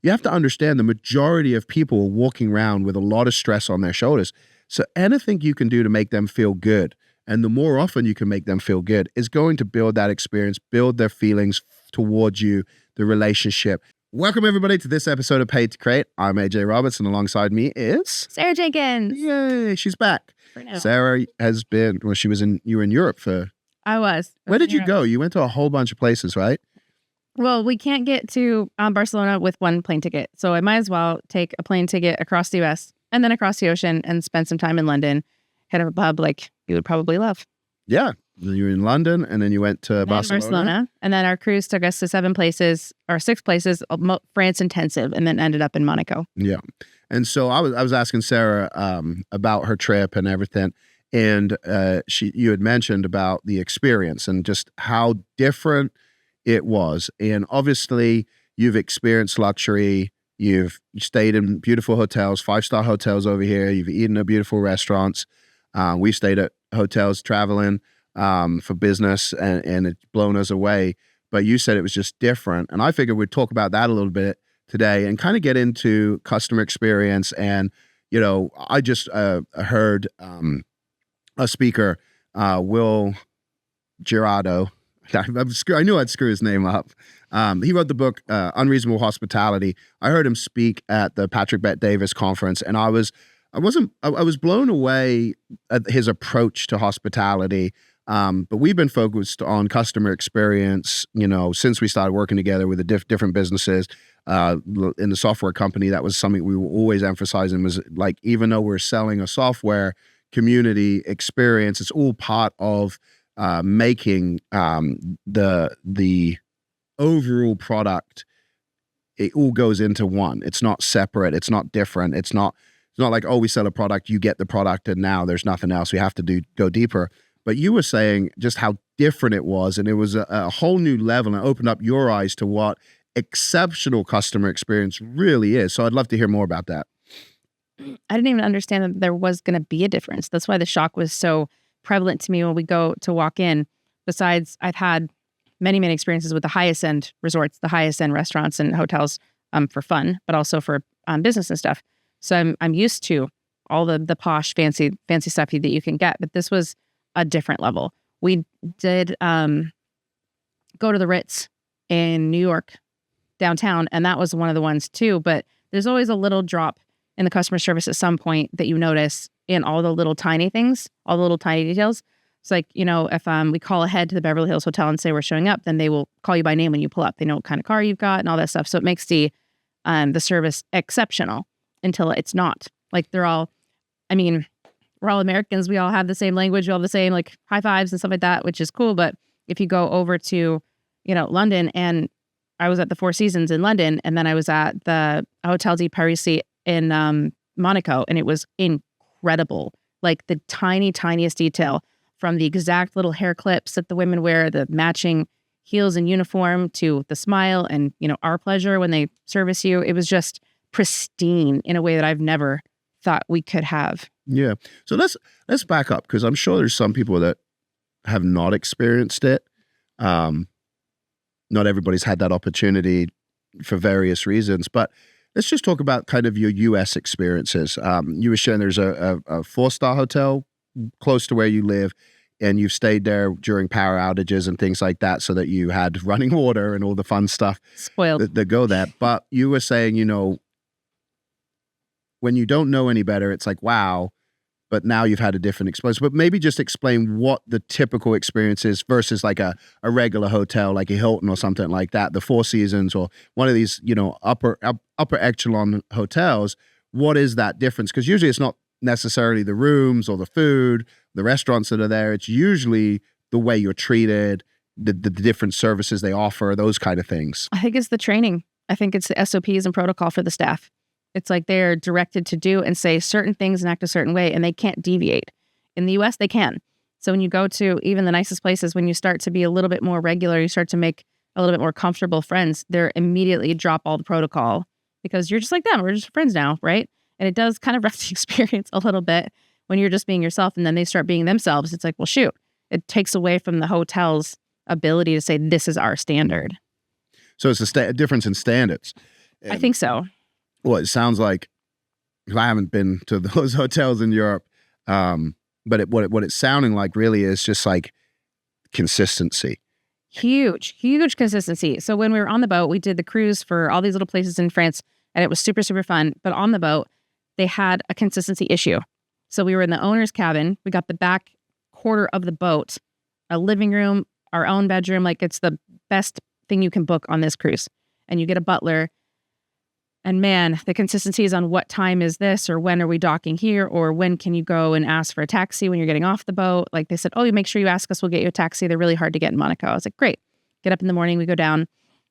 you have to understand the majority of people are walking around with a lot of stress on their shoulders. So anything you can do to make them feel good, and the more often you can make them feel good, is going to build that experience, build their feelings towards you, the relationship. Welcome, everybody, to this episode of Paid to Create. I'm AJ Roberts, and alongside me is... Sarah Jenkins. Yay, she's back. Sarah has been, well, you were in Europe for... I was. Where did you go? You went to a whole bunch of places, right? Well, we can't get to Barcelona with one plane ticket. So I might as well take a plane ticket across the U.S. and then across the ocean and spend some time in London. Head of a pub like you would probably love. Yeah. You were in London, and then you went to Barcelona. And then our cruise took us to 6 places, France intensive, and then ended up in Monaco. Yeah. And so I was asking Sarah about her trip and everything. And you had mentioned about the experience and just how different it was. And obviously, you've experienced luxury. You've stayed in beautiful hotels, 5-star hotels over here. You've eaten at beautiful restaurants. We stayed at hotels traveling for business, and it's blown us away. But you said it was just different. And I figured we'd talk about that a little bit today and kind of get into customer experience. And, I just heard a speaker, Will Girardo. I knew I'd screw his name up. He wrote the book, Unreasonable Hospitality. I heard him speak at the Patrick Bet-Davis conference, and I was blown away at his approach to hospitality. But we've been focused on customer experience, since we started working together with the different businesses in the software company. That was something we were always emphasizing, was like, even though we're selling a software community experience, it's all part of making the overall product. It all goes into one. It's not separate. It's not different. It's not like, oh, we sell a product, you get the product, and now there's nothing else. We have to go deeper. But you were saying just how different it was, and it was a whole new level, and opened up your eyes to what exceptional customer experience really is. So I'd love to hear more about that. I didn't even understand that there was going to be a difference. That's why the shock was so prevalent to me when we go to walk in. Besides, I've had many, many experiences with the highest end resorts, the highest end restaurants and hotels for fun, but also for business and stuff. So I'm used to all the posh, fancy stuff that you can get, but this was a different level. We did go to the Ritz in New York, downtown, and that was one of the ones too. But there's always a little drop in the customer service at some point that you notice in all the little tiny things, all the little tiny details. It's like, if we call ahead to the Beverly Hills Hotel and say we're showing up, then they will call you by name when you pull up. They know what kind of car you've got and all that stuff. So it makes the service exceptional until it's not. Like we're all Americans. We all have the same language. We all have the same like high fives and stuff like that, which is cool. But if you go over to, London, and I was at the Four Seasons in London, and then I was at the Hotel de Paris in Monaco, and it was incredible. Like the tiniest detail, from the exact little hair clips that the women wear, the matching heels and uniform, to the smile and, our pleasure when they service you. It was just pristine in a way that I've never thought we could have. Yeah. So let's back up, because I'm sure there's some people that have not experienced it. Not everybody's had that opportunity for various reasons, but let's just talk about kind of your U.S. experiences. You were sharing there's a 4-star hotel close to where you live, and you've stayed there during power outages and things like that, so that you had running water and all the fun stuff spoiled that go there. But you were saying, when you don't know any better, it's like, wow, but now you've had a different experience. But maybe just explain what the typical experience is versus like a regular hotel, like a Hilton or something like that, the Four Seasons or one of these, upper echelon hotels. What is that difference? Because usually it's not necessarily the rooms or the food, the restaurants that are there. It's usually the way you're treated, the different services they offer, those kind of things. I think it's the training. I think it's the SOPs and protocol for the staff. It's like they're directed to do and say certain things and act a certain way, and they can't deviate. In the US, they can. So when you go to even the nicest places, when you start to be a little bit more regular, you start to make a little bit more comfortable friends, they're immediately drop all the protocol because you're just like them. We're just friends now, right? And it does kind of wreck the experience a little bit when you're just being yourself and then they start being themselves. It's like, well, shoot, it takes away from the hotel's ability to say, this is our standard. So it's a difference in standards. I think so. Well, it sounds like, 'cause I haven't been to those hotels in Europe, but what it's sounding like really is just like consistency. Huge consistency. So when we were on the boat, we did the cruise for all these little places in France, and it was super, super fun. But on the boat, they had a consistency issue. So we were in the owner's cabin. We got the back quarter of the boat, a living room, our own bedroom. Like, it's the best thing you can book on this cruise. And you get a butler. And man, the consistency is on what time is this, or when are we docking here, or when can you go and ask for a taxi when you're getting off the boat. Like, they said, oh, you make sure you ask us, we'll get you a taxi. They're really hard to get in Monaco. I was like, great. Get up in the morning, we go down.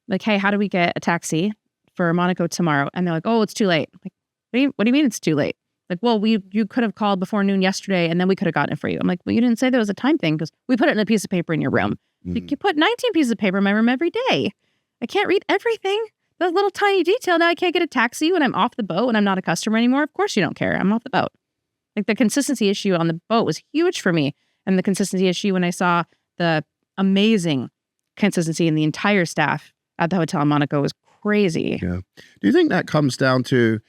Like, hey, how do we get a taxi for Monaco tomorrow? And they're like, oh, it's too late. Like, what do you mean it's too late? Like, well, you could have called before noon yesterday, and then we could have gotten it for you. I'm like, well, you didn't say there was a time thing, because we put it in a piece of paper in your room. You can put 19 pieces of paper in my room every day. I can't read everything. That little tiny detail. Now I can't get a taxi when I'm off the boat and I'm not a customer anymore. Of course you don't care. I'm off the boat. Like, the consistency issue on the boat was huge for me. And the consistency issue when I saw the amazing consistency in the entire staff at the hotel in Monaco was crazy. Yeah. Do you think that comes down to,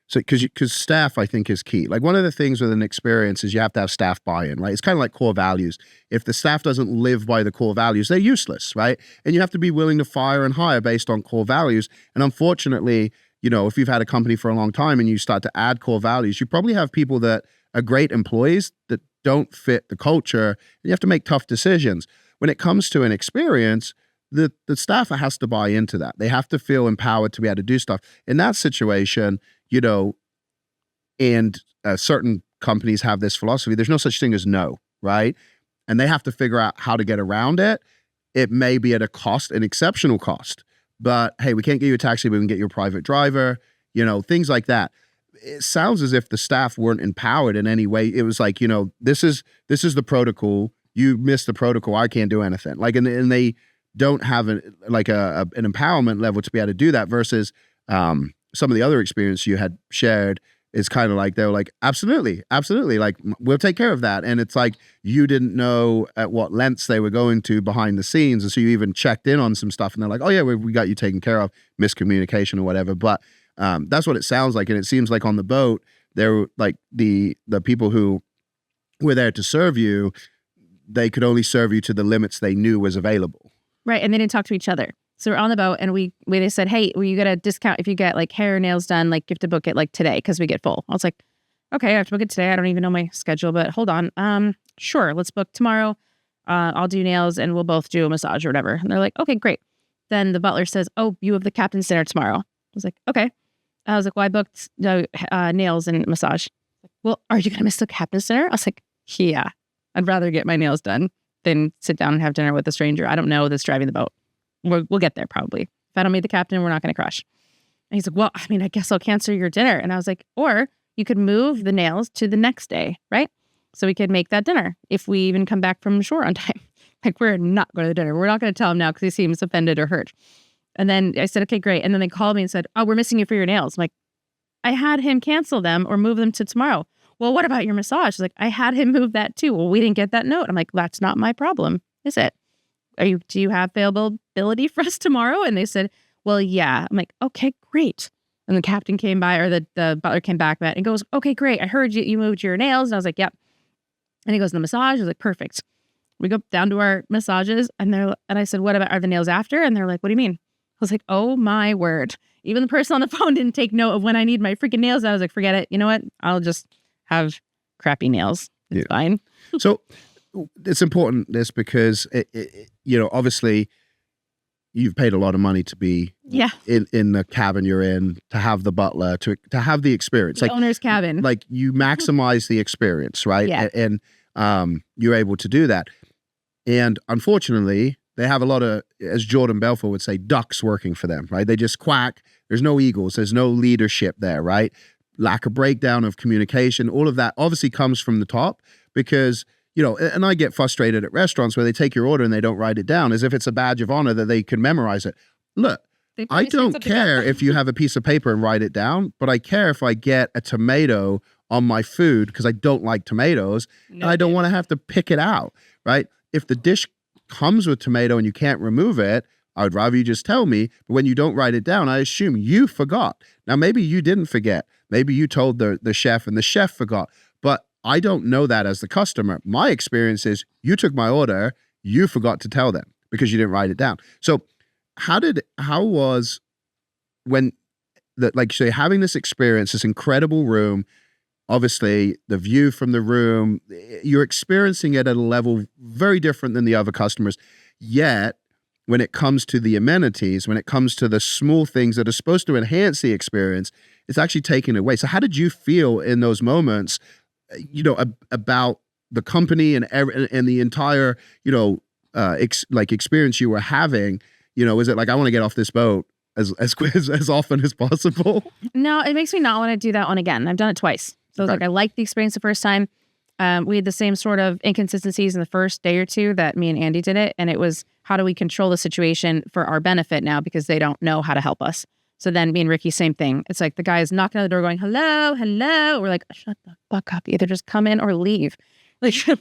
so because staff, I think, is key. Like, one of the things with an experience is you have to have staff buy-in, right? It's kind of like core values. If the staff doesn't live by the core values, they're useless, right? And you have to be willing to fire and hire based on core values. And unfortunately, if you've had a company for a long time and you start to add core values, you probably have people that are great employees that don't fit the culture, and you have to make tough decisions. When it comes to an experience, the staff has to buy into that. They have to feel empowered to be able to do stuff. In that situation, and certain companies have this philosophy, there's no such thing as no, right? And they have to figure out how to get around it. It may be at a cost, an exceptional cost, but hey, we can't get you a taxi, but we can get you a private driver, things like that. It sounds as if the staff weren't empowered in any way. It was like, this is the protocol. You missed the protocol. I can't do anything. Like, and they don't have an empowerment level to be able to do that versus, some of the other experience you had shared is kind of like, they were like, absolutely, like, we'll take care of that. And it's like, you didn't know at what lengths they were going to behind the scenes. And so you even checked in on some stuff and they're like, oh yeah, we got you taken care of, miscommunication or whatever. But that's what it sounds like. And it seems like on the boat, they're like the people who were there to serve you, they could only serve you to the limits they knew was available. Right. And they didn't talk to each other. So we're on the boat and they said, hey, well, you get a discount if you get like hair or nails done, like you have to book it like today because we get full. I was like, okay, I have to book it today. I don't even know my schedule, but hold on. Sure, let's book tomorrow. I'll do nails and we'll both do a massage or whatever. And they're like, okay, great. Then the butler says, oh, you have the captain's dinner tomorrow. I was like, okay. I was like, well, I booked nails and massage. Well, are you going to miss the captain's dinner? I was like, yeah, I'd rather get my nails done than sit down and have dinner with a stranger I don't know that's driving the boat. We'll get there probably. If I don't meet the captain, we're not going to crash. And he's like, well, I mean, I guess I'll cancel your dinner. And I was like, or you could move the nails to the next day, right? So we could make that dinner if we even come back from shore on time. Like, we're not going to the dinner. We're not going to tell him now because he seems offended or hurt. And then I said, okay, great. And then they called me and said, oh, we're missing you for your nails. I'm like, I had him cancel them or move them to tomorrow. Well, what about your massage? He's like, I had him move that too. Well, we didn't get that note. I'm like, that's not my problem, is it? Do you have availability for us tomorrow? And they said, well, yeah. I'm like, okay, great. And the captain came by, or the butler came back and goes, okay, great. I heard you moved your nails. And I was like, yep. And he goes, the massage? I was like, perfect. We go down to our massages and I said, what about, are the nails after? And they're like, what do you mean? I was like, oh my word. Even the person on the phone didn't take note of when I need my freaking nails. I was like, forget it. You know what? I'll just have crappy nails. It's fine. So it's important this because obviously you've paid a lot of money to be in the cabin you're in, to have the butler, to have the experience, the owner's cabin. Like, you maximize the experience, right? Yeah. And you're able to do that. And unfortunately, they have a lot of, as Jordan Belfort would say, ducks working for them, right? They just quack. There's no eagles. There's no leadership there, right? Lack of breakdown of communication. All of that obviously comes from the top because, and I get frustrated at restaurants where they take your order and they don't write it down as if it's a badge of honor that they can memorize it. Look, I don't care if you have a piece of paper and write it down, but I care if I get a tomato on my food because I don't like tomatoes and I don't want to have to pick it out, right? If the dish comes with tomato and you can't remove it, I would rather you just tell me. But when you don't write it down, I assume you forgot. Now, maybe you didn't forget. Maybe you told the chef and the chef forgot. But I don't know that as the customer. My experience is you took my order, you forgot to tell them because you didn't write it down. So how was when like say having this experience, this incredible room, obviously the view from the room, you're experiencing it at a level very different than the other customers. Yet when it comes to the amenities, when it comes to the small things that are supposed to enhance the experience, it's actually taken away. So how did you feel in those moments, about the company and the entire, experience you were having? Is it like, I want to get off this boat as often as possible? No, it makes me not want to do that one again. I've done it twice. So I was like, I liked the experience the first time. We had the same sort of inconsistencies in the first day or two that me and Andy did it. And it was, how do we control the situation for our benefit now because they don't know how to help us? So then me and Ricky, same thing. It's like the guy is knocking on the door going, hello, hello. We're like, shut the fuck up. Either just come in or leave. Like, so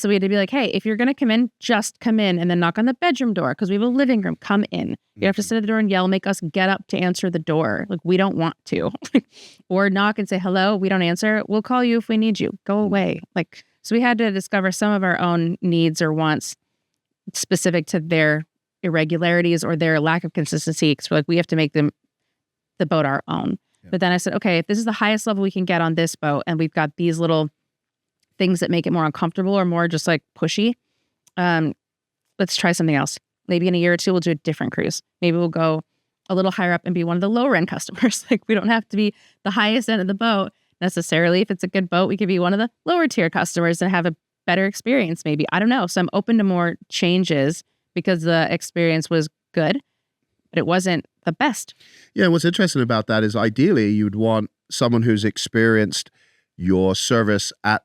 we had to be like, hey, if you're going to come in, just come in and then knock on the bedroom door because we have a living room. Come in. You have to sit at the door and yell, make us get up to answer the door. Like, we don't want to. Or knock and say, hello, we don't answer. We'll call you if we need you. Go away. Like, so we had to discover some of our own needs or wants specific to their irregularities or their lack of consistency. So like, we have to make the boat our own. Yeah. But then I said, okay, if this is the highest level we can get on this boat and we've got these little things that make it more uncomfortable or more just like pushy, let's try something else. Maybe in a year or two, we'll do a different cruise. Maybe we'll go a little higher up and be one of the lower end customers. Like, we don't have to be the highest end of the boat necessarily. If it's a good boat, we could be one of the lower tier customers and have a better experience maybe. I don't know. So I'm open to more changes because the experience was good, but it wasn't the best. Yeah, what's interesting about that is ideally you'd want someone who's experienced your service at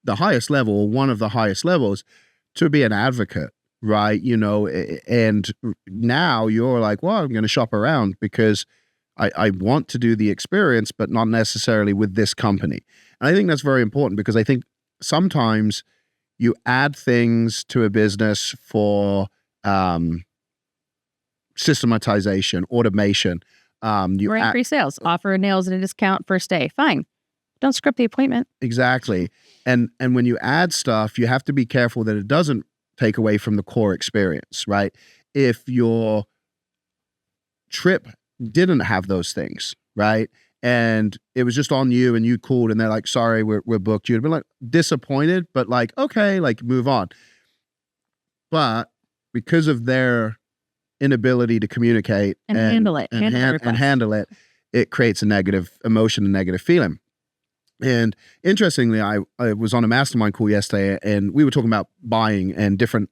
the highest level, or one of the highest levels, to be an advocate, right? And now you're like, well, I'm going to shop around because I want to do the experience, but not necessarily with this company. And I think that's very important because I think sometimes you add things to a business for systematization, automation. You increase sales, offer nails at a discount first day. Fine. Don't script the appointment. Exactly. And when you add stuff, you have to be careful that it doesn't take away from the core experience, right? If your trip didn't have those things, right? And it was just on you and you called and they're like, sorry, we're booked. You'd be like disappointed, but like, okay, like move on. But because of their inability to communicate and handle it, it creates a negative emotion, a negative feeling. And interestingly, I was on a mastermind call yesterday and we were talking about buying and different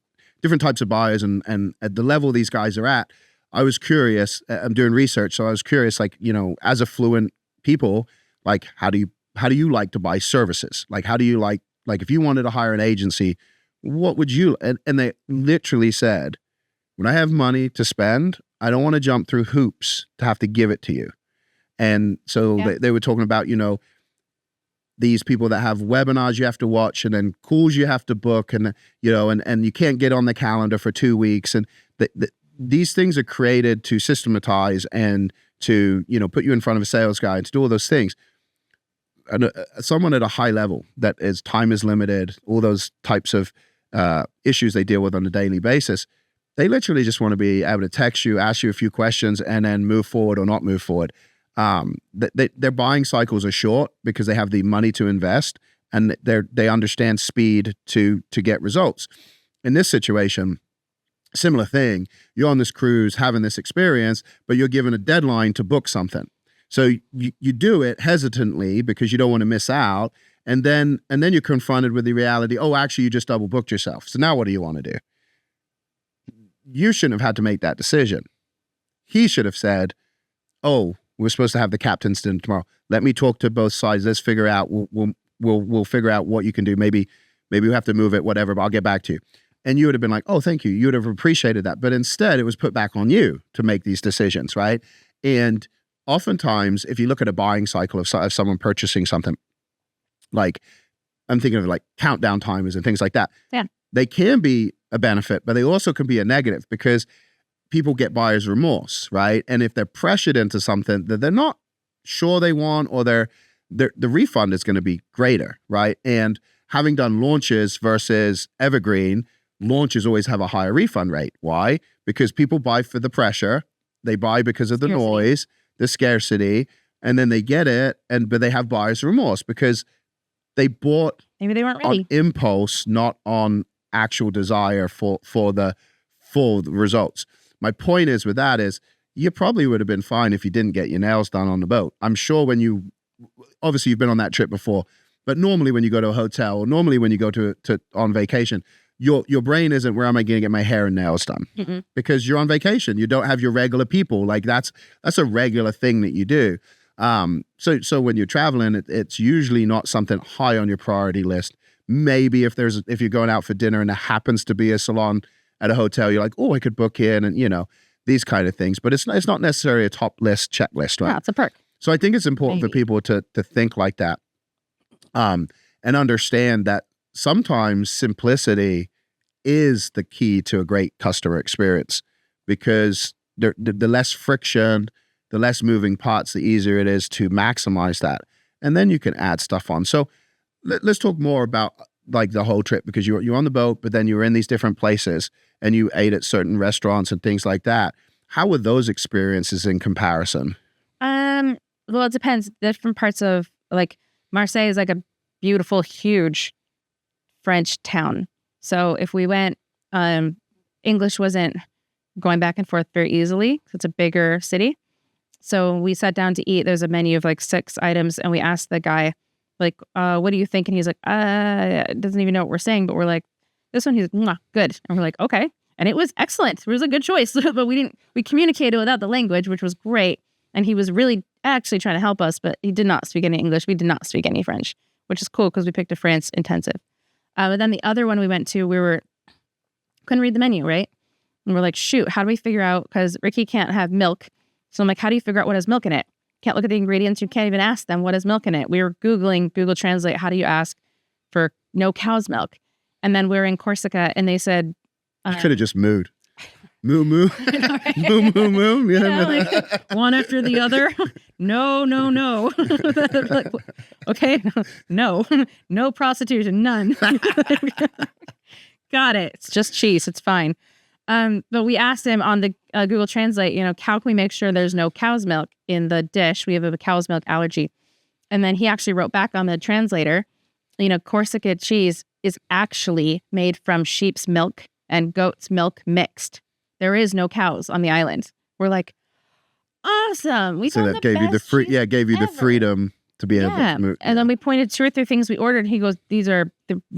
types of buyers and at the level these guys are at. I was curious. I'm doing research, so I was curious, like, as affluent people, like, how do you like to buy services? Like, how do you like if you wanted to hire an agency, what would you? And they literally said, when I have money to spend, I don't want to jump through hoops to have to give it to you. And so they were talking about, these people that have webinars you have to watch and then calls you have to book and, and you can't get on the calendar for 2 weeks. And these things are created to systematize and to, put you in front of a sales guy and to do all those things. And someone at a high level that is time is limited, all those types of issues they deal with on a daily basis, they literally just want to be able to text you, ask you a few questions, and then move forward or not move forward. Their buying cycles are short because they have the money to invest and they understand speed to get results. In this situation, similar thing, you're on this cruise having this experience, but you're given a deadline to book something. So you do it hesitantly because you don't want to miss out. And then you're confronted with the reality, oh, actually you just double booked yourself. So now what do you want to do? You shouldn't have had to make that decision. He should have said, oh, we're supposed to have the captain's dinner tomorrow. Let me talk to both sides. Let's figure out. We'll figure out what you can do. Maybe we have to move it, whatever. But I'll get back to you. And you would have been like, oh, thank you. You would have appreciated that. But instead, it was put back on you to make these decisions, right? And oftentimes, if you look at a buying cycle of someone purchasing something, like I'm thinking of like countdown timers and things like that. Yeah, they can be a benefit, but they also can be a negative because people get buyer's remorse, right? And if they're pressured into something that they're not sure they want, or the refund is going to be greater, right? And having done launches versus evergreen, launches always have a higher refund rate. Why? Because people buy for the pressure, they buy because of the noise, the scarcity, and then they get it, but they have buyer's remorse because they bought maybe they weren't ready on impulse, not on actual desire for the full results. My point is with that is you probably would have been fine if you didn't get your nails done on the boat. I'm sure obviously you've been on that trip before, but normally when you go to a hotel, or normally when you go to on vacation, your brain isn't, where am I going to get my hair and nails done? Mm-mm. Because you're on vacation. You don't have your regular people. Like that's a regular thing that you do. So when you're traveling, it's usually not something high on your priority list. Maybe if you're going out for dinner and there happens to be a salon at a hotel, you're like, oh, I could book in, and these kind of things. But it's not necessarily a top list checklist, right? Yeah, it's a perk. So I think it's important for people to think like that, and understand that sometimes simplicity is the key to a great customer experience, because the less friction, the less moving parts, the easier it is to maximize that. And then you can add stuff on. So let's talk more about like the whole trip, because you're on the boat, but then you were in these different places and you ate at certain restaurants and things like that. How were those experiences in comparison? Well, it depends. Different parts of, like, Marseille is like a beautiful, huge French town. So if we went, English wasn't going back and forth very easily because it's a bigger city. So we sat down to eat. There's a menu of like 6 items, and we asked the guy, like, what do you think? And he's like, doesn't even know what we're saying, but we're like, this one, he's like, good. And we're like, okay. And it was excellent. It was a good choice, but we communicated without the language, which was great. And he was really actually trying to help us, but he did not speak any English. We did not speak any French, which is cool because we picked a France intensive. But then the other one we went to, couldn't read the menu, right? And we're like, shoot, how do we figure out, because Ricky can't have milk. So I'm like, how do you figure out what has milk in it? Can't look at the ingredients. You can't even ask them what has milk in it. We were Googling, Google Translate, how do you ask for no cow's milk? And then we were in Corsica and they said, you could have just mooed. Moo, moo. Right? Moo, moo, moo. Like, one after the other. No. Like, okay. No prostitution. None. Got it. It's just cheese. It's fine. But we asked him on the Google Translate, how can we make sure there's no cow's milk in the dish? We have a cow's milk allergy. And then he actually wrote back on the translator, Corsica cheese is actually made from sheep's milk and goat's milk mixed. There is no cows on the island. We're like, awesome. We so that gave you the gave you the freedom to be able to move. And then we pointed 2 or 3 things we ordered. He goes, they're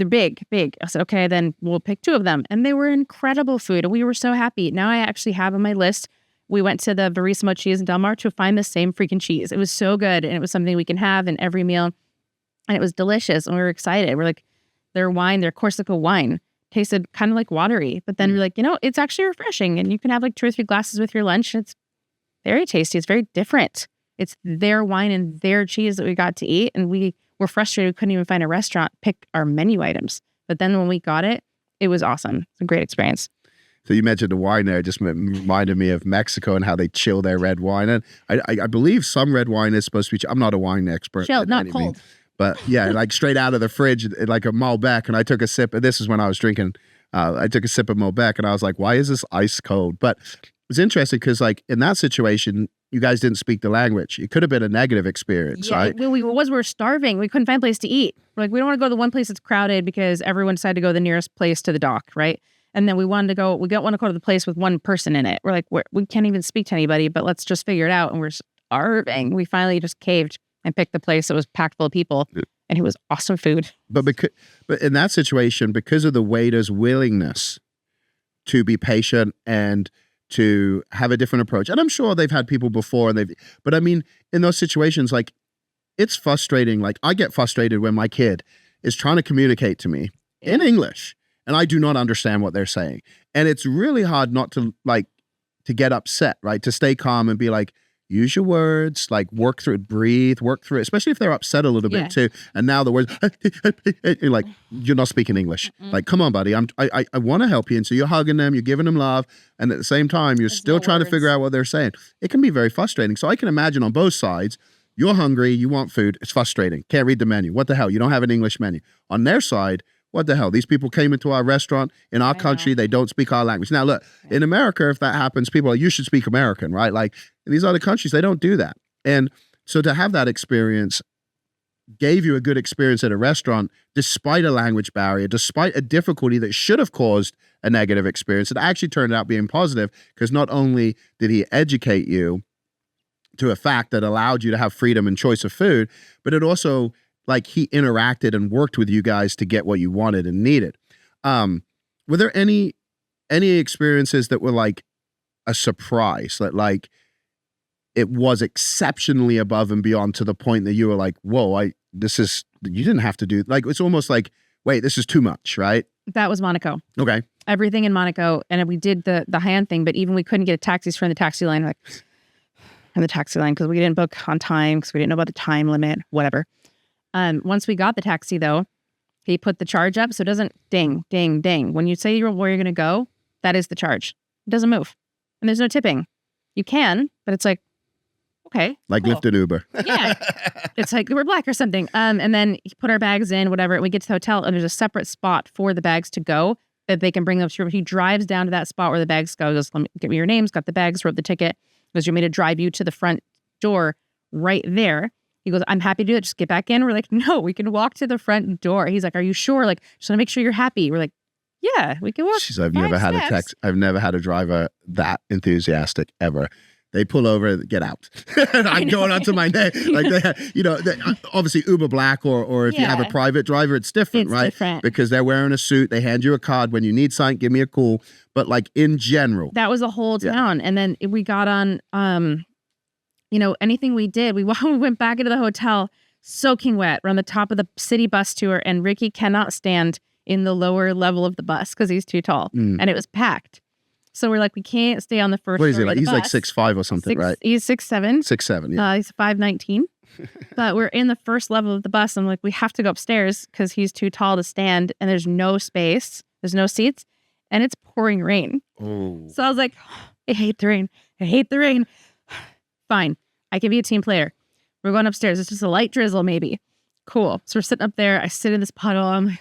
big. I said, okay, then we'll pick 2 of them. And they were incredible food. We were so happy. Now I actually have on my list, we went to the Verissimo cheese in Del Mar to find the same freaking cheese. It was so good. And it was something we can have in every meal. And it was delicious. And we were excited. We're like, their Corsica wine tasted kind of like watery. But then we're like, it's actually refreshing. And you can have like 2 or 3 glasses with your lunch. It's very tasty. It's very different. It's their wine and their cheese that we got to eat. And we were frustrated. We couldn't even find a restaurant pick our menu items. But then when we got it, it was awesome. It's a great experience. So you mentioned the wine there. It just reminded me of Mexico and how they chill their red wine. And I believe some red wine is supposed to be, I'm not a wine expert. Chilled, not cold. But yeah, like straight out of the fridge, like a Malbec. And I took a sip. And this is when I was drinking. I took a sip of Malbec and I was like, why is this ice cold? But it's interesting because like in that situation, you guys didn't speak the language. It could have been a negative experience, right? We were starving. We couldn't find a place to eat. We're like, we don't want to go to the one place that's crowded because everyone decided to go to the nearest place to the dock, right? And then we don't want to go to the place with one person in it. We're like, we can't even speak to anybody, but let's just figure it out. And we're starving. We finally just caved and picked the place that was packed full of people. And it was awesome food. But in that situation, because of the waiter's willingness to be patient and to have a different approach, and I'm sure they've had people before, but I mean, in those situations, like, it's frustrating. Like, I get frustrated when my kid is trying to communicate to me in English, and I do not understand what they're saying. And it's really hard not to get upset, right? To stay calm and be like, use your words, like work through it, breathe, work through it, especially if they're upset a little bit too. And now the words, you're like, you're not speaking English. Like, come on, buddy. I want to help you. And so you're hugging them, you're giving them love. And at the same time, you're still trying to figure out what they're saying. It can be very frustrating. So I can imagine on both sides, you're hungry, you want food. It's frustrating. Can't read the menu. What the hell? You don't have an English menu. On their side, what the hell? These people came into our restaurant in our country. They don't speak our language. Now, look, in America, if that happens, people are like, you should speak American, right? Like in these other countries, they don't do that. And so to have that experience gave you a good experience at a restaurant, despite a language barrier, despite a difficulty that should have caused a negative experience. It actually turned out being positive because not only did he educate you to a fact that allowed you to have freedom and choice of food, but it also, like, he interacted and worked with you guys to get what you wanted and needed. Were there any experiences that were like a surprise, that like it was exceptionally above and beyond to the point that you were like, whoa, you didn't have to do, like, it's almost like, wait, this is too much, right? That was Monaco. Okay. Everything in Monaco. And we did the hand thing, but even we couldn't get taxis from the taxi line, like, in the taxi line, because we didn't book on time, because we didn't know about the time limit, whatever. Once we got the taxi, though, he put the charge up, so it doesn't ding, ding, ding. When you say where you're going to go, that is the charge. It doesn't move. And there's no tipping. You can, but it's like, okay. Like cool. Lyft and Uber. Yeah. It's like we're black or something. And then he put our bags in, whatever, and we get to the hotel, and there's a separate spot for the bags to go that they can bring them to. He drives down to that spot where the bags go, goes, let me get me your names, got the bags, wrote the ticket. Goes, you want me to drive you to the front door right there? He goes, I'm happy to do it. Just get back in. We're like, no, we can walk to the front door. He's like, are you sure? Like, just want to make sure you're happy. We're like, yeah, we can walk. I've never had a driver that enthusiastic ever. They pull over, get out. I'm going on to my name. Like, obviously Uber Black or if you have a private driver, it's different, right? Different. Because they're wearing a suit. They hand you a card. When you need something, give me a call. But like in general. That was a whole town. And then we got on, anything we did, we went back into the hotel soaking wet. We're on the top of the city bus tour, and Ricky cannot stand in the lower level of the bus because he's too tall. And it was packed. So we're like, we can't stay on the first What is floor he like? of the He's bus. like 6'5" or something, right? He's 6'7". 6'7", yeah. He's 5'19". But we're in the first level of the bus. I'm like, we have to go upstairs because he's too tall to stand, and there's no space. There's no seats, and it's pouring rain. Oh. So I was like, I hate the rain. I hate the rain. Fine. I can be a team player. We're going upstairs. It's just a light drizzle, maybe. Cool. So we're sitting up there. I sit in this puddle. I'm like,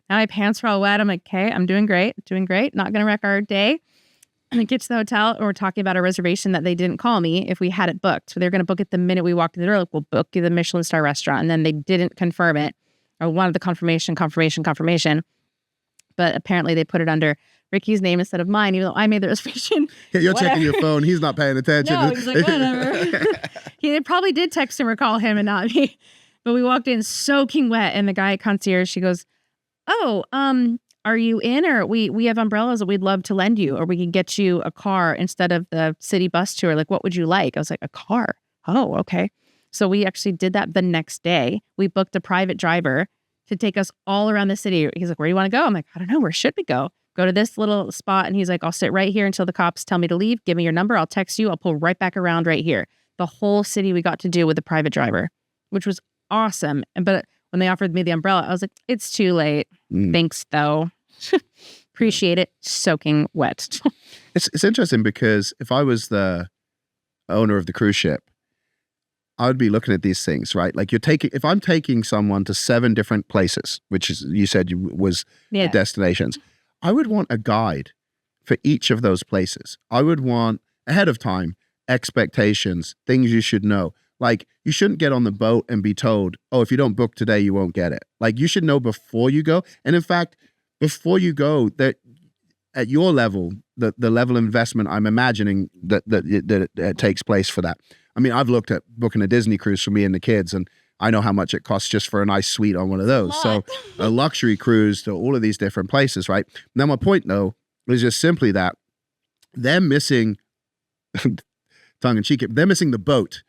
now my pants are all wet. I'm like, okay, I'm doing great. Not going to wreck our day. And I get to the hotel, and we're talking about a reservation that they didn't call me if we had it booked. So they're going to book it the minute we walked in the door. Like, we'll book you the Michelin star restaurant. And then they didn't confirm it. I wanted the confirmation. But apparently they put it under Ricky's name instead of mine, even though I made the reservation. Yeah, you're checking your phone. He's not paying attention. No, he's like, whatever. He probably did text him or call him and not me. But we walked in soaking wet, and the guy at concierge, she goes, oh, are you in? Or we have umbrellas that we'd love to lend you, or we can get you a car instead of the city bus tour. Like, what would you like? I was like, a car. Oh, okay. So we actually did that the next day. We booked a private driver to take us all around the city. He's like, where do you want to go? I'm like, I don't know. Where should we go? Go to this little spot. And he's like, I'll sit right here until the cops tell me to leave. Give me your number. I'll text you. I'll pull right back around right here. The whole city we got to do with a private driver, which was awesome. But when they offered me the umbrella, I was like, it's too late. Thanks, though. Appreciate it. Soaking wet. It's interesting because if I was the owner of the cruise ship, I would be looking at these things, right? Like if I'm taking someone to 7 different places, which is, you said was the destinations, I would want a guide for each of those places. I would want ahead of time expectations, things you should know. Like, you shouldn't get on the boat and be told, oh, if you don't book today, you won't get it. Like, you should know before you go. And in fact, before you go, that at your level, the level of investment I'm imagining that takes place for that. I mean, I've looked at booking a Disney cruise for me and the kids, and I know how much it costs just for a nice suite on one of those. So a luxury cruise to all of these different places, right? Now, my point, though, is just simply that they're missing, tongue-in-cheek, they're missing the boat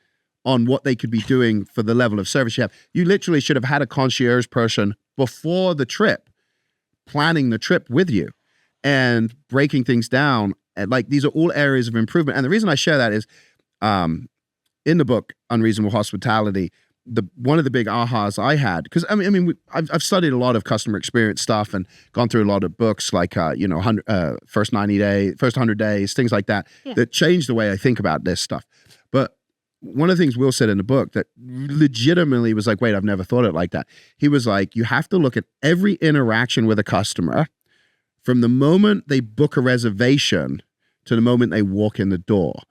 on what they could be doing for the level of service you have. You literally should have had a concierge person before the trip, planning the trip with you and breaking things down. And like, these are all areas of improvement. And the reason I share that is, in the book, Unreasonable Hospitality, one of the big ahas I had, because I've studied a lot of customer experience stuff and gone through a lot of books like first 90 days, first 100 days, things like that, that changed the way I think about this stuff. But one of the things Will said in the book that legitimately was like, wait, I've never thought it like that. He was like, you have to look at every interaction with a customer from the moment they book a reservation to the moment they walk in the door,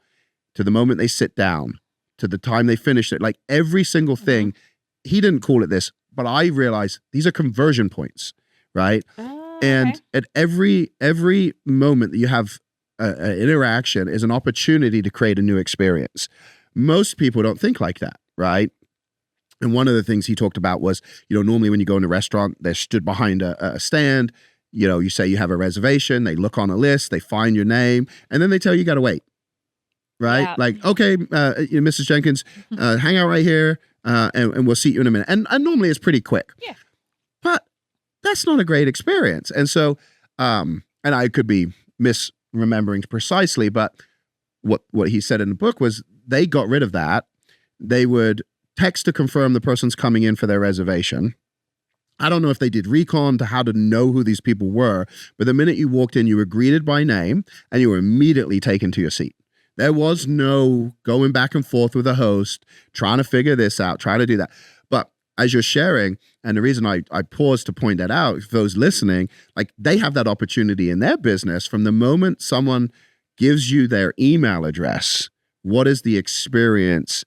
to the moment they sit down, to the time they finish it. Like, every single thing. He didn't call it this, but I realized these are conversion points, right? And at every moment that you have an interaction is an opportunity to create a new experience. Most people don't think like that, right? And one of the things he talked about was, normally when you go in a restaurant, they're stood behind a stand, you say you have a reservation, they look on a list, they find your name, and then they tell you got to wait. Right? Yeah. Like, okay, Mrs. Jenkins, hang out right here, and we'll seat you in a minute. And normally it's pretty quick. Yeah. But that's not a great experience. And so, and I could be misremembering precisely, but what he said in the book was they got rid of that. They would text to confirm the person's coming in for their reservation. I don't know if they did recon to how to know who these people were, but the minute you walked in, you were greeted by name and you were immediately taken to your seat. There was no going back and forth with a host, trying to figure this out, trying to do that. But as you're sharing, and the reason I paused to point that out, for those listening, like, they have that opportunity in their business from the moment someone gives you their email address. What is the experience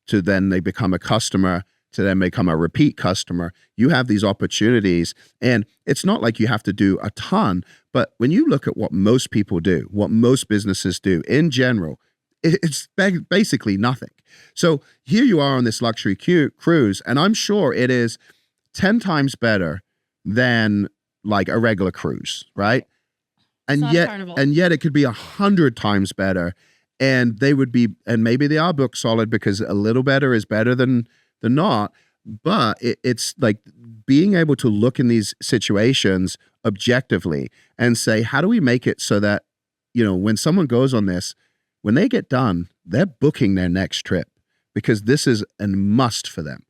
to then they become a customer, to then become a repeat customer? You have these opportunities, and it's not like you have to do a ton, but when you look at what most people do, what most businesses do in general, it's basically nothing. So here you are on this luxury cruise, and I'm sure it is 10 times better than like a regular cruise, right? And yet it could be 100 times better, and they would be, and maybe they are book solid because a little better is better than not. But it's like being able to look in these situations objectively and say, how do we make it so that, when someone goes on this, when they get done, they're booking their next trip because this is a must for them.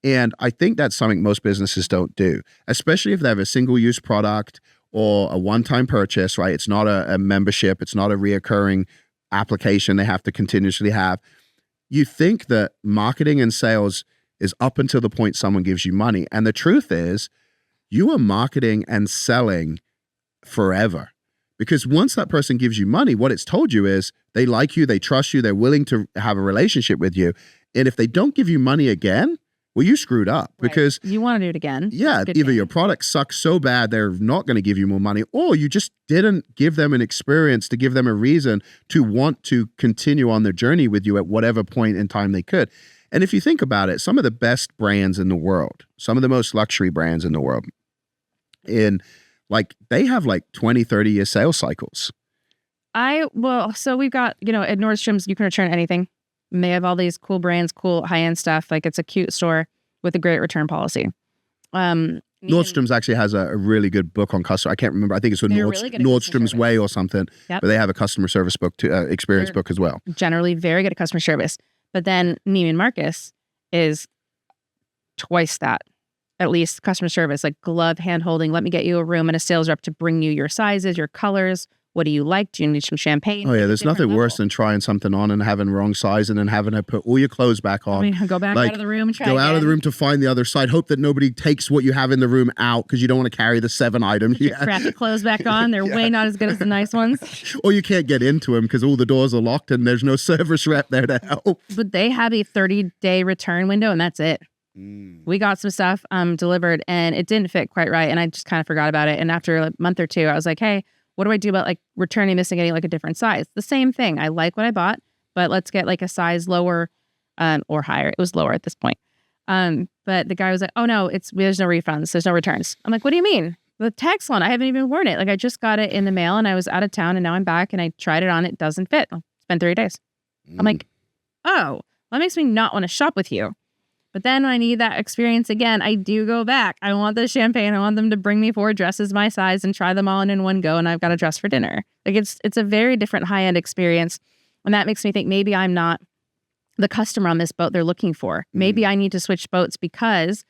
And I think that's something most businesses don't do, especially if they have a single-use product or a one-time purchase, right? It's not a membership. It's not a reoccurring application they have to continuously have. You think that marketing and sales is up until the point someone gives you money. And the truth is, you are marketing and selling forever. Because once that person gives you money, what it's told you is they like you, they trust you, they're willing to have a relationship with you. And if they don't give you money again, well, you screwed up. Right. Because you want to do it again. Yeah, either your product sucks so bad they're not going to give you more money, or you just didn't give them an experience to give them a reason to want to continue on their journey with you at whatever point in time they could. And if you think about it, some of the best brands in the world, some of the most luxury brands in the world, they have like 20, 30-year sales cycles. So we've got, at Nordstrom's, you can return anything. And they have all these cool brands, cool high-end stuff. Like, it's a cute store with a great return policy. Nordstrom's actually has a really good book on customer. I can't remember. I think it's Nordstrom's Way or something. Yep. But they have a customer service book, experience book as well. Generally very good at customer service. But then Neiman Marcus is twice that, at least customer service, like glove hand holding. Let me get you a room and a sales rep to bring you your sizes, your colors. What do you like? Do you need some champagne? Oh yeah, there's nothing worse than trying something on and having wrong size and then having to put all your clothes back on. Go back out of the room and try Go out of the room to find the other side. Hope that nobody takes what you have in the room out because you don't want to carry the 7 items. Your crappy clothes back on. They're way not as good as the nice ones. Or you can't get into them because all the doors are locked and there's no service rep there to help. But they have a 30-day return window and that's it. We got some stuff delivered and it didn't fit quite right. And I just kind of forgot about it. And after a month or two, I was like, hey, what do I do about like returning this and getting like a different size? The same thing. I like what I bought, but let's get like a size lower or higher. It was lower at this point. But the guy was like, oh no, there's no refunds. There's no returns. I'm like, what do you mean? The tax one, I haven't even worn it. Like I just got it in the mail and I was out of town and now I'm back and I tried it on. It doesn't fit. It's been 30 days. I'm like, oh, that makes me not want to shop with you. But then when I need that experience again, I do go back. I want the champagne. I want them to bring me 4 dresses my size and try them all in one go. And I've got a dress for dinner. Like it's a very different high-end experience. And that makes me think maybe I'm not the customer on this boat they're looking for. Maybe I need to switch boats because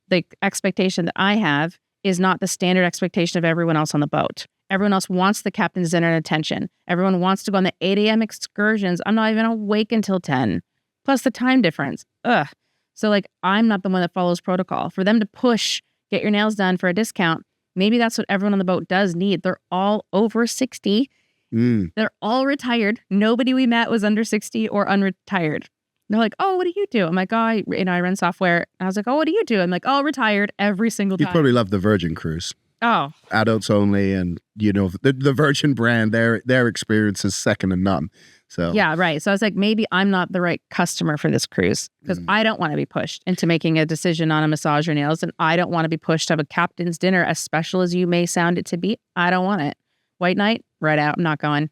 the expectation that I have is not the standard expectation of everyone else on the boat. Everyone else wants the captain's dinner and attention. Everyone wants to go on the 8 a.m. excursions. I'm not even awake until 10. Plus the time difference. Ugh. So like, I'm not the one that follows protocol. For them to push, get your nails done for a discount, maybe that's what everyone on the boat does need. They're all over 60. They're all retired. Nobody we met was under 60 or unretired. They're like, oh, what do you do? I'm like, oh, I run software. And I was like, oh, what do you do? I'm like, oh, retired every single time. You probably love the Virgin Cruise. Oh. Adults only, and the Virgin brand, their experience is second to none. So yeah, right. So I was like, maybe I'm not the right customer for this cruise because I don't want to be pushed into making a decision on a massage or nails, and I don't want to be pushed to have a captain's dinner, as special as you may sound it to be. I don't want it. White night, right out. I'm not going.